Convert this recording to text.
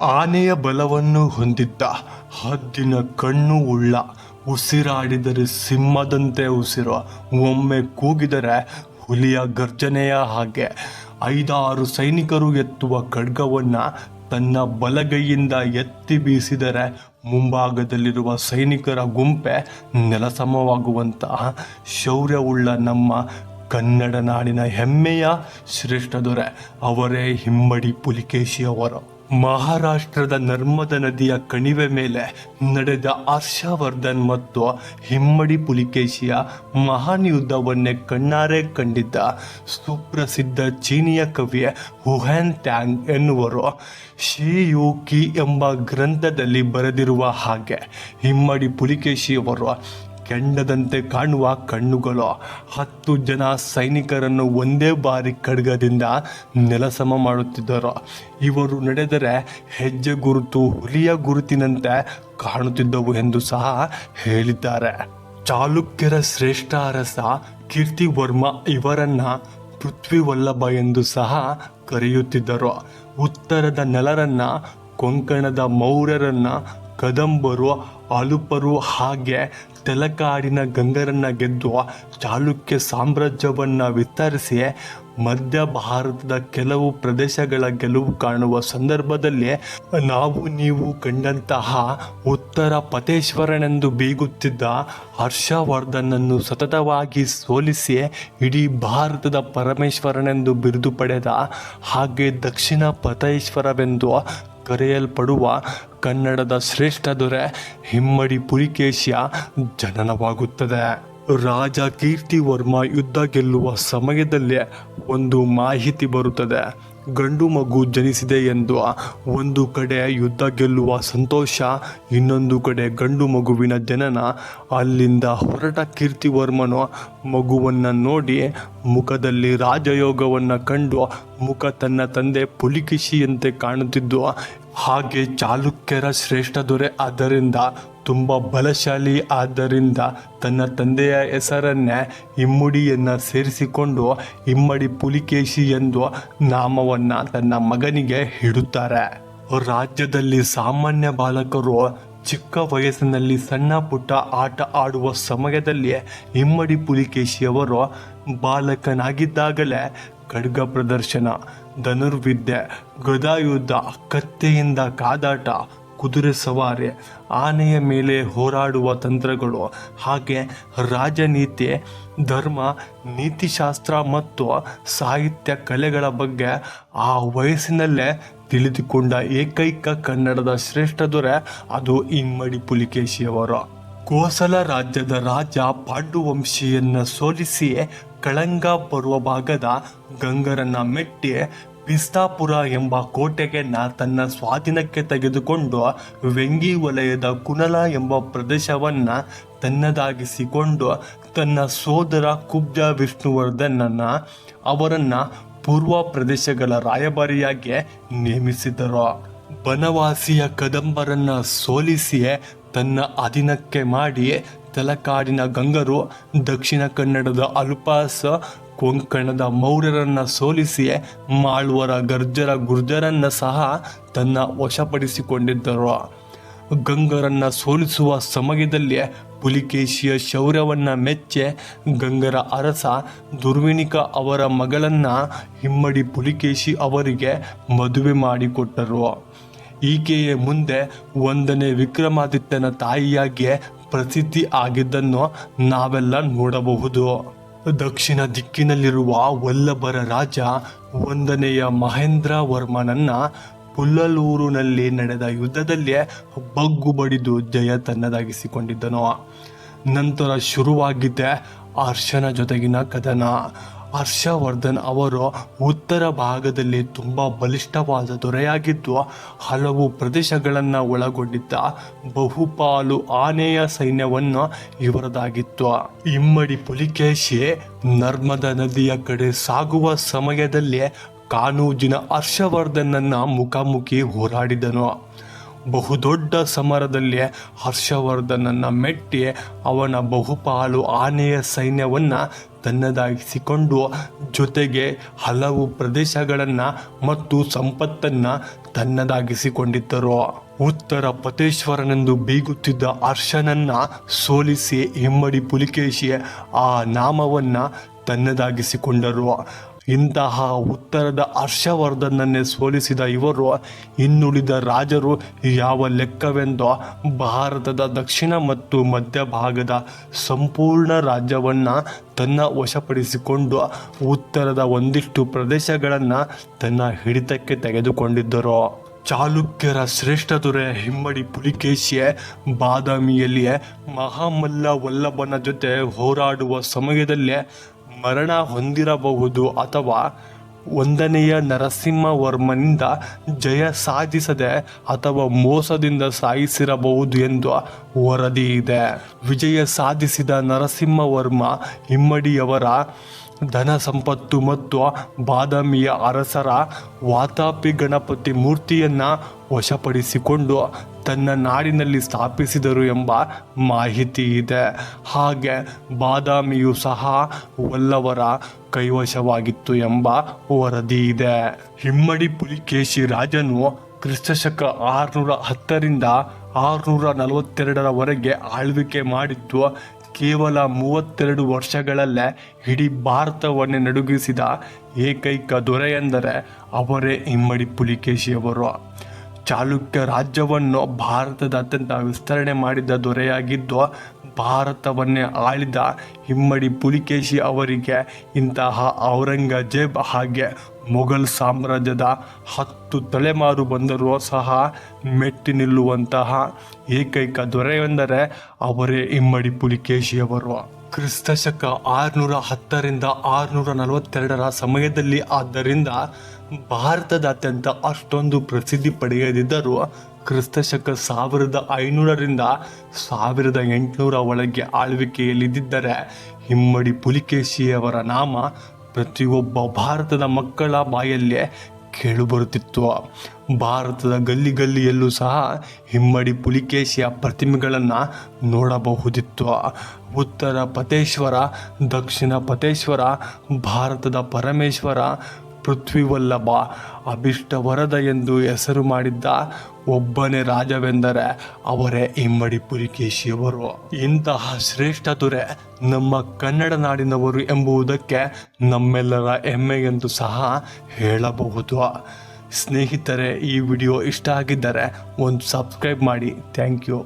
ಆನೆಯ ಬಲವನ್ನು ಹೊಂದಿದ್ದ ಹದ್ದಿನ ಕಣ್ಣು ಉಳ್ಳ, ಉಸಿರಾಡಿದರೆ ಸಿಂಹದಂತೆ ಉಸಿರು, ಒಮ್ಮೆ ಕೂಗಿದರೆ ಹುಲಿಯ ಗರ್ಜನೆಯ ಹಾಗೆ. 5-6 ಸೈನಿಕರು ಎತ್ತುವ ಖಡ್ಗವನ್ನು ತನ್ನ ಬಲಗೈಯಿಂದ ಎತ್ತಿ ಬೀಸಿದರೆ ಮುಂಭಾಗದಲ್ಲಿರುವ ಸೈನಿಕರ ಗುಂಪೆ ನೆಲಸಮವಾಗುವಂತಹ ಶೌರ್ಯವುಳ್ಳ ನಮ್ಮ ಕನ್ನಡ ನಾಡಿನ ಹೆಮ್ಮೆಯ ಶ್ರೇಷ್ಠ ದೊರೆ ಅವರೇ ಹಿಮ್ಮಡಿ ಪುಲಿಕೇಶಿಯವರು. ಮಹಾರಾಷ್ಟ್ರದ ನರ್ಮದಾ ನದಿಯ ಕಣಿವೆ ಮೇಲೆ ನಡೆದ ಹರ್ಷವರ್ಧನ್ ಮತ್ತು ಹಿಮ್ಮಡಿ ಪುಲಿಕೇಶಿಯ ಮಹಾನ್ ಯುದ್ಧವನ್ನೇ ಕಣ್ಣಾರೆ ಕಂಡಿದ್ದ ಸುಪ್ರಸಿದ್ಧ ಚೀನಿಯ ಕವಿ ಹುಯೆನ್ ತ್ಸಾಂಗ್ ಎನ್ನುವರು ಶಿ ಯು ಕಿ ಎಂಬ ಗ್ರಂಥದಲ್ಲಿ ಬರೆದಿರುವ ಹಾಗೆ ಹಿಮ್ಮಡಿ ಪುಲಿಕೇಶಿಯವರು ಕೆಂಡದಂತೆ ಕಾಣುವ ಕಣ್ಣುಗಳು, 10 ಜನ ಸೈನಿಕರನ್ನು ಒಂದೇ ಬಾರಿ ಖಡ್ಗದಿಂದ ನೆಲಸಮ ಮಾಡುತ್ತಿದ್ದರು. ಇವರು ನಡೆದರೆ ಹೆಜ್ಜೆ ಗುರುತು ಹುಲಿಯ ಗುರುತಿನಂತೆ ಕಾಣುತ್ತಿದ್ದವು ಎಂದು ಸಹ ಹೇಳಿದ್ದಾರೆ. ಚಾಲುಕ್ಯರ ಶ್ರೇಷ್ಠ ಅರಸ ಕೀರ್ತಿವರ್ಮ ಇವರನ್ನ ಪೃಥ್ವಿವಲ್ಲಭ ಎಂದು ಸಹ ಕರೆಯುತ್ತಿದ್ದರು. ಉತ್ತರದ ನಳರನ್ನ, ಕೊಂಕಣದ ಮೌರ್ಯರನ್ನ ಕದಂಬರು, ಅಲುಪರು ಹಾಗೆ ತಲಕಾಡಿನ ಗಂಗರನ್ನ ಗೆದ್ದು ಚಾಲುಕ್ಯ ಸಾಮ್ರಾಜ್ಯವನ್ನು ವಿಸ್ತರಿಸಿ ಮಧ್ಯ ಭಾರತದ ಕೆಲವು ಪ್ರದೇಶಗಳ ಗೆಲುವು ಕಾಣುವ ಸಂದರ್ಭದಲ್ಲಿ ನಾವು ನೀವು ಕಂಡಂತಹ ಉತ್ತರ ಪತೇಶ್ವರನೆಂದು ಬೀಗುತ್ತಿದ್ದ ಹರ್ಷವರ್ಧನನ್ನು ಸತತವಾಗಿ ಸೋಲಿಸಿ ಇಡೀ ಭಾರತದ ಪರಮೇಶ್ವರನೆಂದು ಬಿರುದು ಪಡೆದ ಹಾಗೆ ದಕ್ಷಿಣ ಪತೇಶ್ವರವೆಂದು ಕರೆಯಲ್ಪಡುವ ಕನ್ನಡದ ಶ್ರೇಷ್ಠ ದೊರೆ ಹಿಮ್ಮಡಿ ಪುಲಿಕೇಶಿಯ ಜನನವಾಗುತ್ತದೆ. ರಾಜ ಕೀರ್ತಿವರ್ಮ ಯುದ್ಧ ಗೆಲ್ಲುವ ಸಮಯದಲ್ಲಿ ಒಂದು ಮಾಹಿತಿ ಬರುತ್ತದೆ. ಗಂಡು ಮಗು ಜನಿಸಿದೆ ಎಂದು. ಒಂದು ಕಡೆ ಯುದ್ಧ ಗೆಲ್ಲುವ ಸಂತೋಷ, ಇನ್ನೊಂದು ಕಡೆ ಗಂಡು ಮಗುವಿನ ಜನನ. ಅಲ್ಲಿಂದ ಹೊರಟ ಕೀರ್ತಿವರ್ಮನು ಮಗುವನ್ನು ನೋಡಿ ಮುಖದಲ್ಲಿ ರಾಜಯೋಗವನ್ನು ಕಂಡು ಮುಖ ತನ್ನ ತಂದೆ ಪುಲಿಕೇಶಿಯಂತೆ ಕಾಣುತ್ತಿದ್ದು, ಹಾಗೆ ಚಾಲುಕ್ಯರ ಶ್ರೇಷ್ಠ ದೊರೆ ಆದ್ದರಿಂದ ತುಂಬ ಬಲಶಾಲಿ ಆದ್ದರಿಂದ ತನ್ನ ತಂದೆಯ ಹೆಸರನ್ನೇ ಇಮ್ಮಡಿಯನ್ನು ಸೇರಿಸಿಕೊಂಡು ಇಮ್ಮಡಿ ಪುಲಿಕೇಶಿ ಎಂದು ನಾಮವನ್ನು ತನ್ನ ಮಗನಿಗೆ ಇಡುತ್ತಾರೆ. ರಾಜ್ಯದಲ್ಲಿ ಸಾಮಾನ್ಯ ಬಾಲಕರು ಚಿಕ್ಕ ವಯಸ್ಸಿನಲ್ಲಿ ಸಣ್ಣ ಪುಟ್ಟ ಆಟ ಆಡುವ ಸಮಯದಲ್ಲಿ ಇಮ್ಮಡಿ ಪುಲಿಕೇಶಿಯವರು ಬಾಲಕನಾಗಿದ್ದಾಗಲೇ ಖಡ್ಗ ಪ್ರದರ್ಶನ, ಧನುರ್ವಿದ್ಯೆ, ಗದಾಯುದ್ಧ, ಕತ್ತೆಯಿಂದ ಕಾದಾಟ, ಕುದುರೆ ಸವಾರಿ, ಆನೆಯ ಮೇಲೆ ಹೋರಾಡುವ ತಂತ್ರಗಳು ಹಾಗೆ ರಾಜನೀತಿ, ಧರ್ಮ, ನೀತಿಶಾಸ್ತ್ರ ಮತ್ತು ಸಾಹಿತ್ಯ ಕಲೆಗಳ ಬಗ್ಗೆ ಆ ವಯಸ್ಸಿನಲ್ಲೇ ತಿಳಿದುಕೊಂಡ ಏಕೈಕ ಕನ್ನಡದ ಶ್ರೇಷ್ಠ ದೊರೆ ಅದು ಇಮ್ಮಡಿ ಪುಲಿಕೇಶಿಯವರು. ಕೋಸಲ ರಾಜ್ಯದ ರಾಜ ಪಾಂಡುವಂಶಿಯನ್ನು ಸೋಲಿಸಿ ಕಳಂಗ ಬರುವ ಭಾಗದ ಗಂಗರನ್ನ ಮೆಟ್ಟಿ ಪಿಸ್ತಾಪುರ ಎಂಬ ಕೋಟೆಗೆ ತನ್ನ ಸ್ವಾಧೀನಕ್ಕೆ ತೆಗೆದುಕೊಂಡು ವೆಂಗಿ ವಲಯದ ಕುನಲ ಎಂಬ ಪ್ರದೇಶವನ್ನು ತನ್ನದಾಗಿಸಿಕೊಂಡು ತನ್ನ ಸೋದರ ಕುಬ್ಜ ವಿಷ್ಣುವರ್ಧನನ್ನ ಅವರನ್ನು ಪೂರ್ವ ಪ್ರದೇಶಗಳ ರಾಯಭಾರಿಯಾಗಿ ನೇಮಿಸಿದರು. ಬನವಾಸಿಯ ಕದಂಬರನ್ನ ಸೋಲಿಸಿ ತನ್ನ ಅಧೀನಕ್ಕೆ ಮಾಡಿ ತಲಕಾಡಿನ ಗಂಗರು, ದಕ್ಷಿಣ ಕನ್ನಡದ ಅಲುಪಾಸ, ಕೊಂಕಣದ ಮೌರ್ಯರನ್ನು ಸೋಲಿಸಿ ಮಾಳ್ವರ ಗುರ್ಜರನ್ನು ಸಹ ತನ್ನ ವಶಪಡಿಸಿಕೊಂಡಿದ್ದರು. ಗಂಗರನ್ನು ಸೋಲಿಸುವ ಸಮಯದಲ್ಲಿ ಪುಲಿಕೇಶಿಯ ಶೌರ್ಯವನ್ನು ಮೆಚ್ಚಿ ಗಂಗರ ಅರಸ ದುರ್ವಿನಿಕ ಅವರ ಮಗಳನ್ನು ಹಿಮ್ಮಡಿ ಪುಲಿಕೇಶಿ ಅವರಿಗೆ ಮದುವೆ ಮಾಡಿಕೊಟ್ಟರು. ಈಕೆಯೇ ಮುಂದೆ 1ನೇ ವಿಕ್ರಮಾದಿತ್ಯನ ತಾಯಿಯಾಗಿ ಪ್ರಸಿದ್ಧಿ ಆಗಿದ್ದನ್ನು ನಾವೆಲ್ಲ ನೋಡಬಹುದು. ದಕ್ಷಿಣ ದಿಕ್ಕಿನಲ್ಲಿರುವ ವಲ್ಲಭರ ರಾಜ 1ನೇಯ ಮಹೇಂದ್ರ ವರ್ಮನನ್ನ ಪುಲ್ಲಲೂರಿನಲ್ಲಿ ನಡೆದ ಯುದ್ಧದಲ್ಲಿ ಬಗ್ಗು ಬಡಿದು ಜಯ ತನ್ನದಾಗಿಸಿಕೊಂಡಿದ್ದನು. ನಂತರ ಶುರುವಾಗಿದ್ದ ಹರ್ಷನ ಜೊತೆಗಿನ ಕದನ. ಹರ್ಷವರ್ಧನ್ ಅವರು ಉತ್ತರ ಭಾಗದಲ್ಲಿ ತುಂಬ ಬಲಿಷ್ಠವಾದ ದೊರೆಯಾಗಿದ್ದು ಹಲವು ಪ್ರದೇಶಗಳನ್ನು ಒಳಗೊಂಡಿದ್ದ ಬಹುಪಾಲು ಆನೆಯ ಸೈನ್ಯವನ್ನು ಇವರದಾಗಿತ್ತು. ಇಮ್ಮಡಿ ಪುಲಿಕೇಶಿ ನರ್ಮದಾ ನದಿಯ ಕಡೆ ಸಾಗುವ ಸಮಯದಲ್ಲಿ ಕಾನೂಜಿನ ಹರ್ಷವರ್ಧನನ್ನ ಮುಖಾಮುಖಿ ಹೋರಾಡಿದನು. ಬಹುದೊಡ್ಡ ಸಮರದಲ್ಲಿ ಹರ್ಷವರ್ಧನನ್ನ ಮೆಟ್ಟಿ ಅವನ ಬಹುಪಾಲು ಆನೆಯ ಸೈನ್ಯವನ್ನು ತನ್ನದಾಗಿಸಿಕೊಂಡು ಜೊತೆಗೆ ಹಲವು ಪ್ರದೇಶಗಳನ್ನು ಮತ್ತು ಸಂಪತ್ತನ್ನು ತನ್ನದಾಗಿಸಿಕೊಂಡಿದ್ದರು. ಉತ್ತರ ಪತೇಶ್ವರನೆಂದು ಬೀಗುತ್ತಿದ್ದ ಹರ್ಷನನ್ನ ಸೋಲಿಸಿ ಇಮ್ಮಡಿ ಪುಲಿಕೇಶಿ ಆ ನಾಮವನ್ನು ತನ್ನದಾಗಿಸಿಕೊಂಡರು. ಇಂತಹ ಉತ್ತರದ ಹರ್ಷವರ್ಧನನ್ನೇ ಸೋಲಿಸಿದ ಇವರು ಇನ್ನುಳಿದ ರಾಜರು ಯಾವ ಲೆಕ್ಕವೆಂದು ಭಾರತದ ದಕ್ಷಿಣ ಮತ್ತು ಮಧ್ಯಭಾಗದ ಸಂಪೂರ್ಣ ರಾಜ್ಯವನ್ನು ತನ್ನ ವಶಪಡಿಸಿಕೊಂಡು ಉತ್ತರದ ಒಂದಿಷ್ಟು ಪ್ರದೇಶಗಳನ್ನು ತನ್ನ ಹಿಡಿತಕ್ಕೆ ತೆಗೆದುಕೊಂಡಿದ್ದರು. ಚಾಲುಕ್ಯರ ಶ್ರೇಷ್ಠ ದೊರೆ ಇಮ್ಮಡಿ ಪುಲಿಕೇಶಿ ಬಾದಾಮಿಯಲ್ಲಿಯೇ ಮಹಾಮಲ್ಲ ವಲ್ಲಭನ ಜೊತೆ ಹೋರಾಡುವ ಸಮಯದಲ್ಲೇ ಮರಣ ಹೊಂದಿರಬಹುದು ಅಥವಾ 1ನೇ ನರಸಿಂಹವರ್ಮನಿಂದ ಜಯ ಸಾಧಿಸದೆ ಅಥವಾ ಮೋಸದಿಂದ ಸಾಯಿಸಿರಬಹುದು ಎಂದು ವರದಿ ಇದೆ. ವಿಜಯ ಸಾಧಿಸಿದ ನರಸಿಂಹವರ್ಮ ಇಮ್ಮಡಿಯವರ ಧನ ಸಂಪತ್ತು ಮತ್ತು ಬಾದಾಮಿಯ ಅರಸರ ವಾತಾಪಿ ಗಣಪತಿ ಮೂರ್ತಿಯನ್ನು ವಶಪಡಿಸಿಕೊಂಡು ತನ್ನ ನಾಡಿನಲ್ಲಿ ಸ್ಥಾಪಿಸಿದರು ಎಂಬ ಮಾಹಿತಿ ಇದೆ. ಹಾಗೆ ಬಾದಾಮಿಯು ಸಹ ವಲ್ಲವರ ಕೈವಶವಾಗಿತ್ತು ಎಂಬ ವರದಿ ಇದೆ. ಇಮ್ಮಡಿ ಪುಲಿಕೇಶಿ ರಾಜನು ಕ್ರಿಸ್ತಶಕ 610ರಿಂದ 642ರವರೆಗೆ ಆಳ್ವಿಕೆ ಮಾಡಿದ್ದು ಕೇವಲ 32 ವರ್ಷಗಳಲ್ಲೇ ಇಡೀ ಭಾರತವನ್ನೇ ನಡುಗಿಸಿದ ಏಕೈಕ ದೊರೆಯೆಂದರೆ ಅವರೇ ಇಮ್ಮಡಿ ಪುಲಿಕೇಶಿಯವರು. ಚಾಲುಕ್ಯ ರಾಜ್ಯವನ್ನು ಭಾರತದಾದ್ಯಂತ ವಿಸ್ತರಣೆ ಮಾಡಿದ ದೊರೆಯಾಗಿದ್ದು ಭಾರತವನ್ನೇ ಆಳಿದ ಇಮ್ಮಡಿ ಪುಲಿಕೇಶಿ ಅವರಿಗೆ ಇಂತಹ ಔರಂಗಜೇಬ್ ಹಾಗೆ ಮೊಘಲ್ ಸಾಮ್ರಾಜ್ಯದ 10 ತಲೆಮಾರು ಬಂದರೂ ಸಹ ಮೆಟ್ಟಿ ನಿಲ್ಲುವಂತಹ ಏಕೈಕ ದೊರೆಯೆಂದರೆ ಅವರೇ ಇಮ್ಮಡಿ ಪುಲಿಕೇಶಿಯವರು. ಕ್ರಿಸ್ತಶಕ 610ರಿಂದ 642ರ ಸಮಯದಲ್ಲಿ ಆದ್ದರಿಂದ ಭಾರತದಾದ್ಯಂತ ಅಷ್ಟೊಂದು ಪ್ರಸಿದ್ಧಿ ಪಡೆಯದಿದ್ದರೂ ಕ್ರಿಸ್ತಶಕ 1500ರಿಂದ 1800 ಒಳಗೆ ಆಳ್ವಿಕೆಯಲ್ಲಿದ್ದರೆ ಇಮ್ಮಡಿ ಪುಲಿಕೇಶಿಯವರ ನಾಮ ಪ್ರತಿಯೊಬ್ಬ ಭಾರತದ ಮಕ್ಕಳ ಬಾಯಲ್ಲೇ ಕೇಳಿಬರುತ್ತಿತ್ತು. ಭಾರತದ ಗಲ್ಲಿ ಗಲ್ಲಿಯಲ್ಲೂ ಸಹ ಇಮ್ಮಡಿ ಪುಲಿಕೇಶಿಯ ಪ್ರತಿಮೆಗಳನ್ನು ನೋಡಬಹುದಿತ್ತು. ಉತ್ತರ ಪತೇಶ್ವರ, ದಕ್ಷಿಣ ಪತೇಶ್ವರ, ಭಾರತದ ಪರಮೇಶ್ವರ, ಪೃಥ್ವಿವಲ್ಲಭ, ಅಭಿಷ್ಟವರದ ಎಂದು ಹೆಸರು ಮಾಡಿದ್ದ ಒಬ್ಬನೇ ರಾಜವೆಂದರೆ ಅವರೇ ಇಮ್ಮಡಿ ಪುಲಿಕೇಶಿಯವರು. ಇಂತಹ ಶ್ರೇಷ್ಠ ದೊರೆ ನಮ್ಮ ಕನ್ನಡ ನಾಡಿನವರು ಎಂಬುದಕ್ಕೆ ನಮ್ಮೆಲ್ಲರ ಹೆಮ್ಮೆ ಎಂದು ಸಹ ಹೇಳಬಹುದು. ಸ್ನೇಹಿತರೆ, ಈ ವಿಡಿಯೋ ಇಷ್ಟ ಆಗಿದ್ದರೆ ಒಂದು ಸಬ್ಸ್ಕ್ರೈಬ್ ಮಾಡಿ. Thank you.